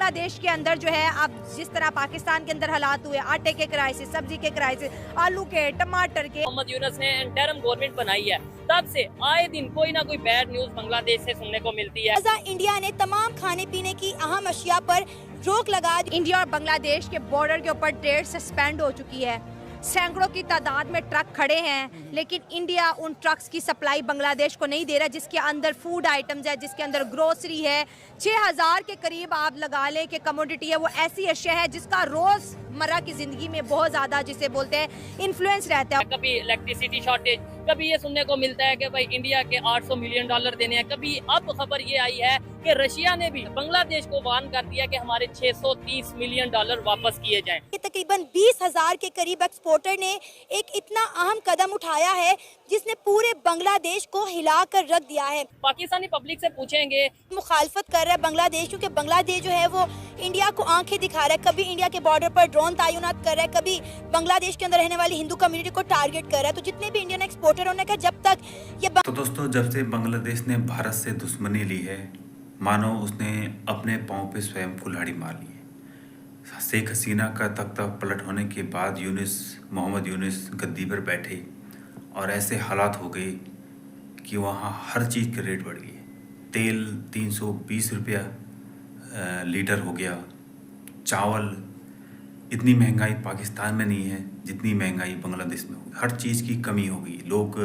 बांग्लादेश के अंदर जो है अब जिस तरह पाकिस्तान के अंदर हालात हुए, आटे के क्राइसिस, सब्जी के क्राइसिस, आलू के, टमाटर के। मोहम्मद यूनुस ने इंटरिम गवर्नमेंट बनाई है, तब से आए दिन कोई ना कोई बैड न्यूज बांग्लादेश से सुनने को मिलती है। इंडिया ने तमाम खाने पीने की अहम अशिया पर रोक लगा दी। इंडिया और बांग्लादेश के बॉर्डर के ऊपर ट्रेड सस्पेंड हो चुकी है। सैकड़ों की तादाद में ट्रक खड़े हैं, लेकिन इंडिया उन ट्रक्स की सप्लाई बांग्लादेश को नहीं दे रहा, जिसके अंदर फूड आइटम्स है, जिसके अंदर ग्रोसरी है। 6000 के करीब आप लगा लें कि कमोडिटी है, वो ऐसी अशिया है जिसका रोजमर्रा की जिंदगी में बहुत ज्यादा, जिसे बोलते हैं, इन्फ्लुएंस रहता है। कभी इलेक्ट्रिसिटी शॉर्टेज, कभी ये सुनने को मिलता है कि भाई इंडिया के 800 मिलियन डॉलर देने हैं। कभी अब खबर ये आई है कि रशिया ने भी बांग्लादेश को वार्न कर दिया कि हमारे 630 मिलियन डॉलर वापस किए जाएं। तकरीबन 20,000 के करीब एक्सपोर्टर ने एक इतना अहम कदम उठाया है जिसने पूरे बांग्लादेश को हिला कर रख दिया है। पाकिस्तानी पब्लिक से पूछेंगे, मुखालफत कर रहा है बांग्लादेश, क्योंकि बांग्लादेश जो है वो इंडिया को आंखें दिखा रहा है। कभी इंडिया के बॉर्डर पर ड्रोन तैनात कर रहा है, कभी बांग्लादेश के अंदर रहने वाली हिंदू कम्युनिटी को टारगेट कर रहा है। तो जितने भी इंडियन एक्सपोर्टर होने का, जब तक ये तो दोस्तों, जब से बांग्लादेश ने भारत से दुश्मनी ली है, मानो उसने अपने पांव पे स्वयं कुल्हाड़ी मार ली है। शेख हसीना का तख्ता पलट होने के बाद मोहम्मद यूनुस गद्दी पर बैठे और ऐसे हालात हो गए कि वहाँ हर चीज़ के रेट बढ़ गए। तेल 320 रुपया लीटर हो गया। चावल, इतनी महंगाई पाकिस्तान में नहीं है जितनी महंगाई बांग्लादेश में हो गई। हर चीज़ की कमी हो गई। लोग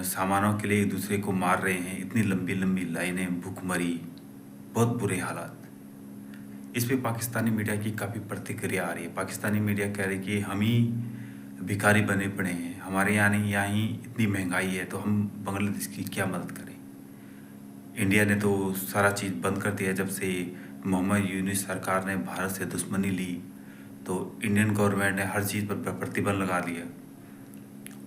सामानों के लिए एक दूसरे को मार रहे हैं। इतनी लंबी लंबी लाइनें, भूखमरी, बहुत बुरे हालात। इस पे पाकिस्तानी मीडिया की काफ़ी प्रतिक्रिया आ रही है। पाकिस्तानी मीडिया कह रही है कि हम ही भिखारी बने पड़े हैं, हमारे यहाँ ही इतनी महंगाई है, तो हम बांग्लादेश की क्या मदद करें। इंडिया ने तो सारा चीज़ बंद कर दिया। जब से मोहम्मद यूनुस सरकार ने भारत से दुश्मनी ली, तो इंडियन गवर्नमेंट ने हर चीज़ पर प्रतिबंध लगा दिया।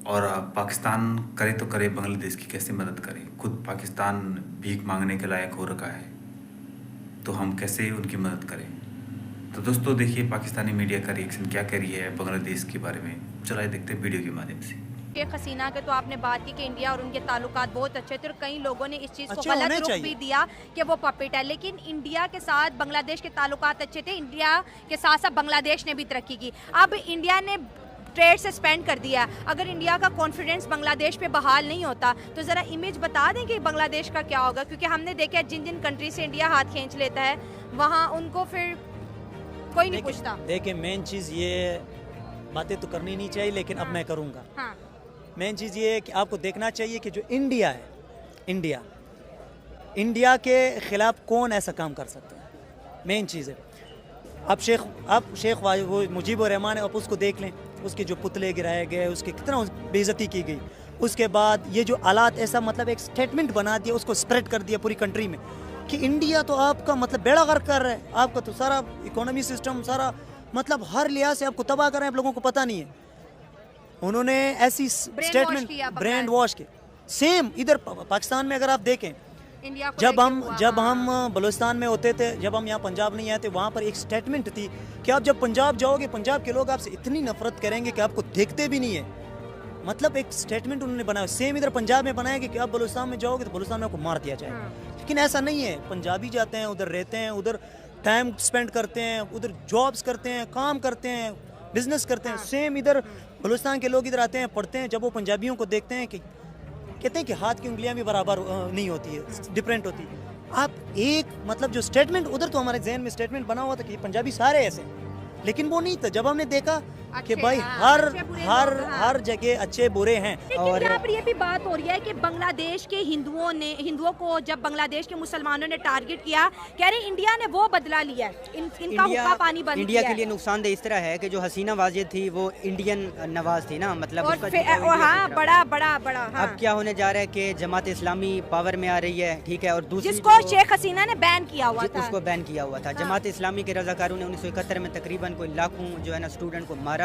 और पाकिस्तान करे तो करे, बांग्लादेश की कैसे मदद करे। खुद पाकिस्तान भीख मांगने के लायक हो रखा है, तो हम कैसे उनकी मदद करें। तो दोस्तों देखिए पाकिस्तानी मीडिया का रिएक्शन क्या कह रही है बांग्लादेश के बारे में। चलाए देखते हैं वीडियो के माध्यम से। शेख हसीना के तो आपने बात की कि इंडिया और उनके ताल्लुकात बहुत अच्छे थे, और कई लोगों ने इस चीज़ को गलत रुख भी दिया कि वो पपेट है। लेकिन इंडिया के साथ बांग्लादेश के ताल्लुकात अच्छे थे। इंडिया के साथ साथ बांग्लादेश ने भी तरक्की की। अब इंडिया ने ट्रेड सस्पेंड कर दिया। अगर इंडिया का कॉन्फिडेंस बांग्लादेश पे बहाल नहीं होता, तो ज़रा इमेज बता दें कि बांग्लादेश का क्या होगा। क्योंकि हमने देखा है जिन जिन कंट्री से इंडिया हाथ खींच लेता है, वहाँ उनको फिर कोई नहीं पूछता। देखिए, मेन चीज़ ये, बातें तो करनी नहीं चाहिए, लेकिन अब मैं करूँगा। हाँ। मेन चीज़ ये है कि आपको देखना चाहिए कि जो इंडिया है, इंडिया के ख़िलाफ़ कौन ऐसा काम कर सकता है। मेन चीज़ है, अब शेख वो मुजीबुर रहमान है, आप उसको देख लें, उसके जो पुतले गिराए गए, उसके कितना बेइज्जती की गई। उसके बाद ये जो हालात, ऐसा मतलब एक स्टेटमेंट बना दिया, उसको स्प्रेड कर दिया पूरी कंट्री में कि इंडिया तो आपका मतलब बेड़ा गर्क कर रहा है, आपका तो सारा इकोनॉमी सिस्टम, सारा मतलब हर लिहाज से आपको तबाह कर रहे हैं, आप लोगों को पता नहीं है। उन्होंने ऐसी स्टेटमेंट, ब्रेन वॉश के सेम इधर पाकिस्तान में अगर आप देखें, जब हम बलूचिस्तान में होते थे, जब हम यहाँ पंजाब नहीं आए थे, वहाँ पर एक स्टेटमेंट थी कि आप जब पंजाब जाओगे, पंजाब के लोग आपसे इतनी नफरत करेंगे कि आपको देखते भी नहीं है। मतलब एक स्टेटमेंट उन्होंने बनाया, सेम इधर पंजाब में बनाया कि आप बलूचिस्तान में जाओगे तो बलूचिस्तान में आपको मार दिया जाएगा। लेकिन ऐसा नहीं है। पंजाबी जाते हैं, उधर रहते हैं, उधर टाइम स्पेंड करते हैं, उधर जॉब्स करते हैं, काम करते हैं, बिजनेस करते हैं। सेम इधर बलूचिस्तान के लोग इधर आते हैं, पढ़ते हैं। जब वो पंजाबियों को देखते हैं कि कहते हैं कि हाथ की उंगलियां भी बराबर नहीं होती है, डिफरेंट होती है। आप एक मतलब जो स्टेटमेंट, उधर तो हमारे जहन में स्टेटमेंट बना हुआ था कि पंजाबी सारे ऐसे, लेकिन वो नहीं था। जब हमने देखा कि भाई हर जगह अच्छे बुरे हैं। और यहाँ पर ये भी बात हो रही है कि बांग्लादेश के हिंदुओं को जब बांग्लादेश के मुसलमानों ने टारगेट किया, कह रहे इंडिया ने वो बदला लिया, इनका हुक्का पानी बंद इंडिया के लिए नुकसानदेह इस तरह है कि जो हसीना वाजिद थी वो इंडियन नवाज थी ना, मतलब हाँ, बड़ा। अब क्या होने जा रहा है कि जमात इस्लामी पावर में आ रही है, ठीक है, और दूसरी जिसको शेख हसीना ने बैन किया हुआ था, उसको बैन किया हुआ था। जमात इस्लामी के रजाकारों ने 1971 में तकरीबन कोई लाखों जो है ना स्टूडेंट को मारा।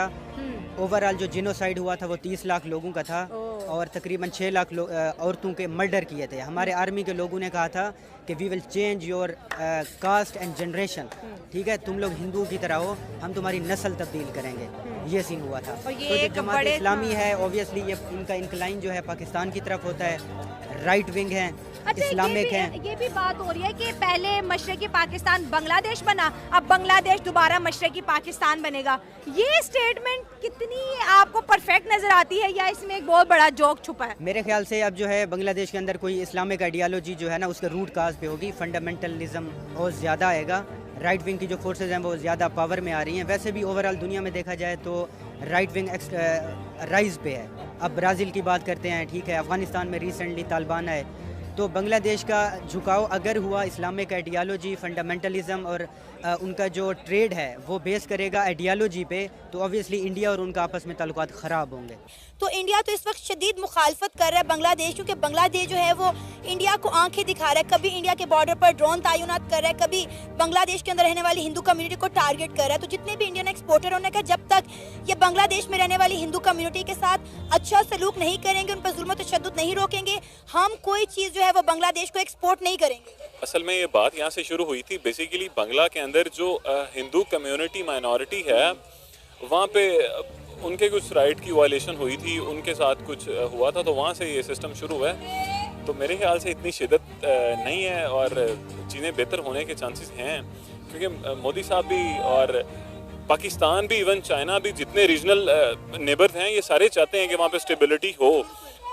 ओवरऑल जो जिनोसाइड हुआ था वो 30 लाख लोगों का था, और तकरीबन 6 लाख औरतों के मर्डर किए थे। हमारे आर्मी के लोगों ने कहा था कि we will change your caste and generation, ठीक है, तुम लोग हिंदुओं की तरह हो, हम तुम्हारी नस्ल तब्दील करेंगे। ये सीन हुआ था। तो जो जमात इस्लामी है, ऑब्वियसली ये इनका इंक्लाइन जो है पाकिस्तान की तरफ होता है। राइट विंग हैं, अच्छा, इस्लामिक हैं। ये भी बात हो रही है कि पहले मशरकी पाकिस्तान बांग्लादेश बना, अब बांग्लादेश दोबारा मशरकी पाकिस्तान बनेगा। ये स्टेटमेंट कितनी आपको परफेक्ट नजर आती है या इसमें एक बहुत बड़ा जोक छुपा है? मेरे ख्याल से अब जो है बांग्लादेश के अंदर कोई इस्लामिक आइडियालॉजी जो है ना उसके रूट काज पे होगी, फंडामेंटलिज्म और ज़्यादा आएगा, राइट विंग की जो फोर्सेज हैं वो ज़्यादा पावर में आ रही हैं। वैसे भी ओवरऑल दुनिया में देखा जाए तो राइट विंग राइज पे है। अब ब्राज़ील की बात करते हैं, ठीक है, अफ़गानिस्तान में रिसेंटली तालिबान आए, तो बांग्लादेश का झुकाव अगर हुआ इस्लामिक आइडियालॉजी, फंडामेंटलिज्म और उनका जो ट्रेड है वो बेस करेगा आइडियालॉजी पे, तो ऑब्वियसली इंडिया और उनका आपस में ताल्लुकात ख़राब होंगे। तो इंडिया तो इस वक्त शदीद मुखालफत कर रहा है बांग्लादेश, क्योंकि बांग्लादेश जो है वो इंडिया को आंखें दिखा रहा है। कभी इंडिया के बॉर्डर पर ड्रोन तैनात कर रहा है, कभी बांग्लादेश के अंदर रहने वाली हिंदू कम्युनिटी को टारगेट कर रहा है। तो जितने भी इंडियन एक्सपोर्टर होने का, जब तक ये बांग्लादेश में रहने वाली हिंदू कम्युनिटी के साथ अच्छा सलूक नहीं करेंगे, उन पर जुल्म तशद्दुद नहीं रोकेंगे, हम कोई चीज़ जो है वो बांग्लादेश को एक्सपोर्ट नहीं करेंगे। असल में ये बात यहाँ से शुरू हुई थी। बेसिकली बांग्ला के अंदर जो हिंदू कम्युनिटी माइनॉरिटी है वहाँ पे उनके कुछ राइट की वायलेशन हुई थी, उनके साथ कुछ हुआ था, तो वहाँ से ये सिस्टम शुरू हुआ है। तो मेरे ख्याल से इतनी शिद्दत नहीं है और चीज़ें बेहतर होने के चांसेस हैं, क्योंकि मोदी साहब भी और पाकिस्तान भी, इवन चाइना भी, जितने रीजनल नेबर्स हैं ये सारे चाहते हैं कि वहाँ पे स्टेबिलिटी हो,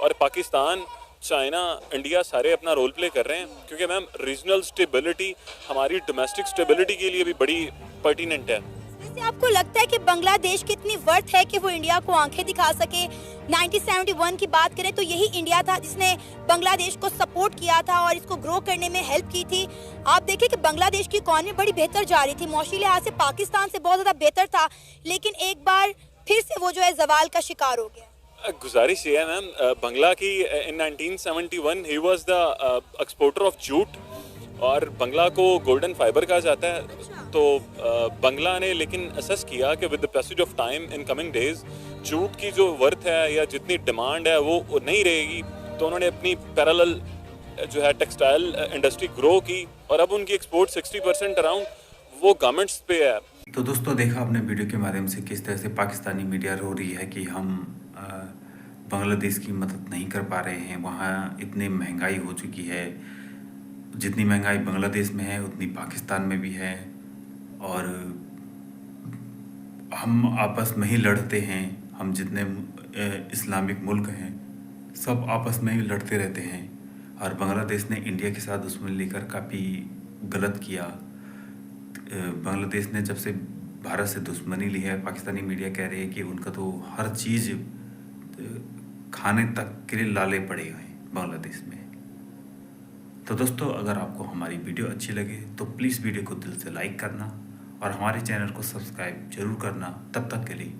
और पाकिस्तान, चाइना, इंडिया सारे अपना रोल प्ले कर रहे हैं, क्योंकि मैम रीजनल स्टेबिलिटी हमारी डोमेस्टिक स्टेबिलिटी के लिए भी बड़ी पर्टिनेंट है। वैसे आपको लगता है कि बांग्लादेश की इतनी वर्थ है कि वो इंडिया को आंखें दिखा सके? 1971 की बात करें तो यही इंडिया था जिसने बांग्लादेश को सपोर्ट किया था और इसको ग्रो करने में हेल्प की थी। आप देखें कि बांग्लादेश की इकॉनमी बड़ी बेहतर जा रही थी, मौशी लिहाज से पाकिस्तान से बहुत ज़्यादा बेहतर था, लेकिन एक बार फिर से वो जो है जवाल का शिकार हो गया। गुजारिश ये है मैम, बंगला की इन 1971 he was the exporter of jute, और बंगला को गोल्डन फाइबर कहा जाता है। तो बंगला ने लेकिन असेस किया कि with the passage of time in coming days jute की जो वर्थ है या जितनी डिमांड है वो नहीं रहेगी, तो उन्होंने अपनी पैरेलल जो है टेक्सटाइल इंडस्ट्री ग्रो की, और अब उनकी एक्सपोर्ट 60% अराउंड वो गारमेंट्स पे है। तो दोस्तों, देखा आपने वीडियो के माध्यम से किस तरह से पाकिस्तानी मीडिया रो रही है कि हम बांग्लादेश की मदद नहीं कर पा रहे हैं, वहाँ इतनी महंगाई हो चुकी है, जितनी महंगाई बांग्लादेश में है उतनी पाकिस्तान में भी है, और हम आपस में ही लड़ते हैं। हम जितने इस्लामिक मुल्क हैं सब आपस में ही लड़ते रहते हैं, और बांग्लादेश ने इंडिया के साथ दुश्मनी लेकर काफ़ी गलत किया। बांग्लादेश ने जब से भारत से दुश्मनी ली है, पाकिस्तानी मीडिया कह रही है कि उनका तो हर चीज़ खाने तक के लिए लाले पड़े हुए हैं बांग्लादेश में। तो दोस्तों, अगर आपको हमारी वीडियो अच्छी लगे तो प्लीज़ वीडियो को दिल से लाइक करना और हमारे चैनल को सब्सक्राइब जरूर करना। तब तक के लिए